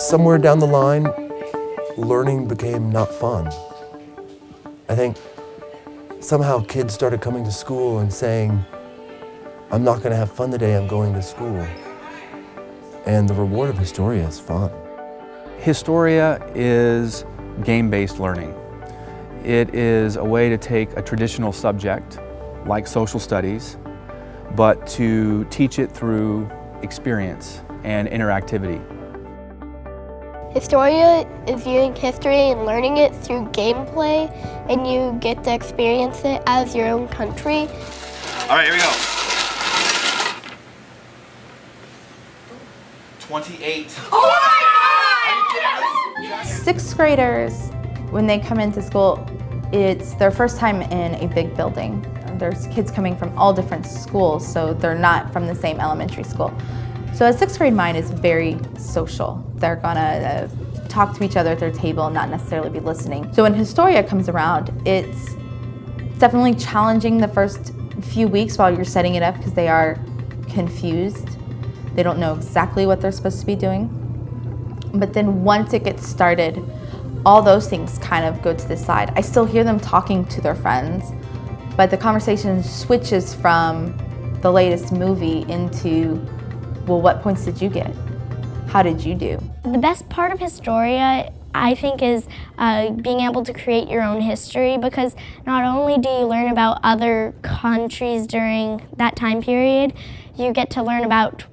somewhere down the line, learning became not fun. I think somehow kids started coming to school and saying, I'm not going to have fun today, I'm going to school. And the reward of Historia is fun. Historia is game-based learning. It is a way to take a traditional subject, like social studies, but to teach it through experience and interactivity. Historia is viewing history and learning it through gameplay, and you get to experience it as your own country. All right, here we go. 28. Oh my God! Sixth graders, when they come into school, it's their first time in a big building. There's kids coming from all different schools, so they're not from the same elementary school. So a sixth grade mind is very social. They're gonna talk to each other at their table and not necessarily be listening. So when Historia comes around, it's definitely challenging the first few weeks while you're setting it up because they are confused. They don't know exactly what they're supposed to be doing. But then once it gets started, all those things kind of go to the side. I still hear them talking to their friends, but the conversation switches from the latest movie into, well, what points did you get? How did you do? The best part of Historia, I think, is being able to create your own history, because not only do you learn about other countries during that time period, you get to learn about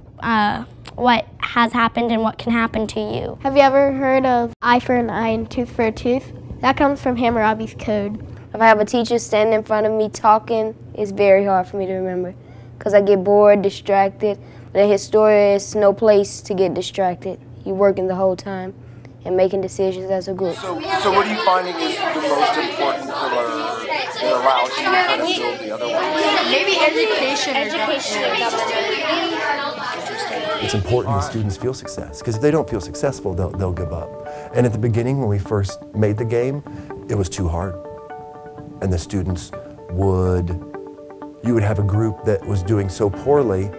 what has happened and what can happen to you. Have you ever heard of eye for an eye and tooth for a tooth? That comes from Hammurabi's code. If I have a teacher standing in front of me talking, it's very hard for me to remember because I get bored, distracted. But in Historia, it's no place to get distracted. You're working the whole time and making decisions as a group. So what are you finding is the most important pillar that allows you to kind of build the other ones? Maybe education. It's important that students feel success, because if they don't feel successful, they'll give up. And at the beginning, when we first made the game, it was too hard. And the students you would have a group that was doing so poorly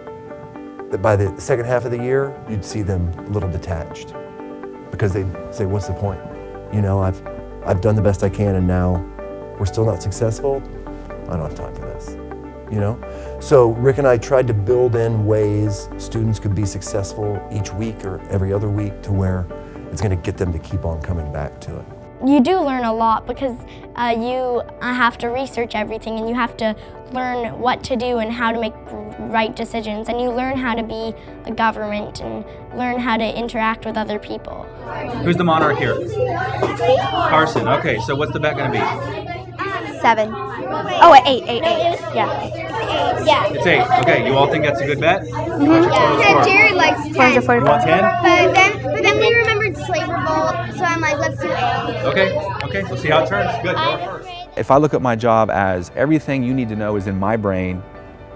that by the second half of the year, you'd see them a little detached. Because they'd say, what's the point? You know, I've done the best I can and now we're still not successful. I don't have time for this, you know? So Rick and I tried to build in ways students could be successful each week or every other week to where it's gonna get them to keep on coming back to it. You do learn a lot because you have to research everything, and you have to learn what to do and how to make right decisions, and you learn how to be the government and learn how to interact with other people. Who's the monarch here? Carson. Okay, so what's the bet going to be? 7. Oh, 8. Yeah. It's 8. Okay, you all think that's a good bet? Yeah, Jared likes 10. 445. You want 10? But then we remembered Slave Revolt, so I'm like, let's do 8. Okay, we'll see how it turns. Good, go first. If I look at my job as everything you need to know is in my brain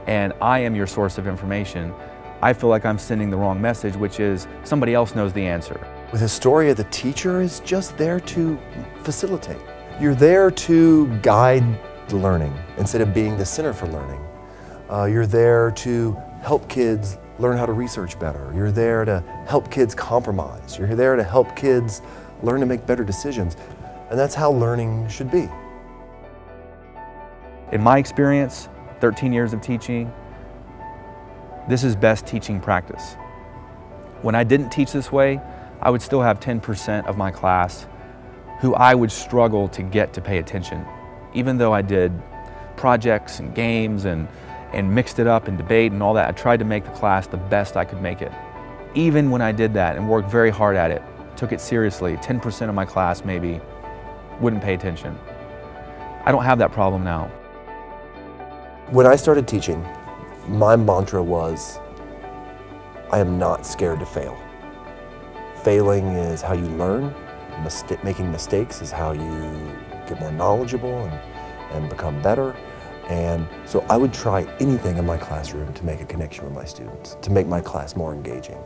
and I am your source of information, I feel like I'm sending the wrong message, which is somebody else knows the answer. With Historia, the teacher is just there to facilitate. You're there to guide the learning instead of being the center for learning. You're there to help kids learn how to research better. You're there to help kids compromise. You're there to help kids learn to make better decisions. And that's how learning should be. In my experience, 13 years of teaching, this is best teaching practice. When I didn't teach this way, I would still have 10% of my class who I would struggle to get to pay attention. Even though I did projects and games and mixed it up and debate and all that, I tried to make the class the best I could make it. Even when I did that and worked very hard at it, took it seriously, 10% of my class maybe wouldn't pay attention. I don't have that problem now. When I started teaching, my mantra was, I am not scared to fail. Failing is how you learn. Making mistakes is how you get more knowledgeable and become better. And so I would try anything in my classroom to make a connection with my students, to make my class more engaging.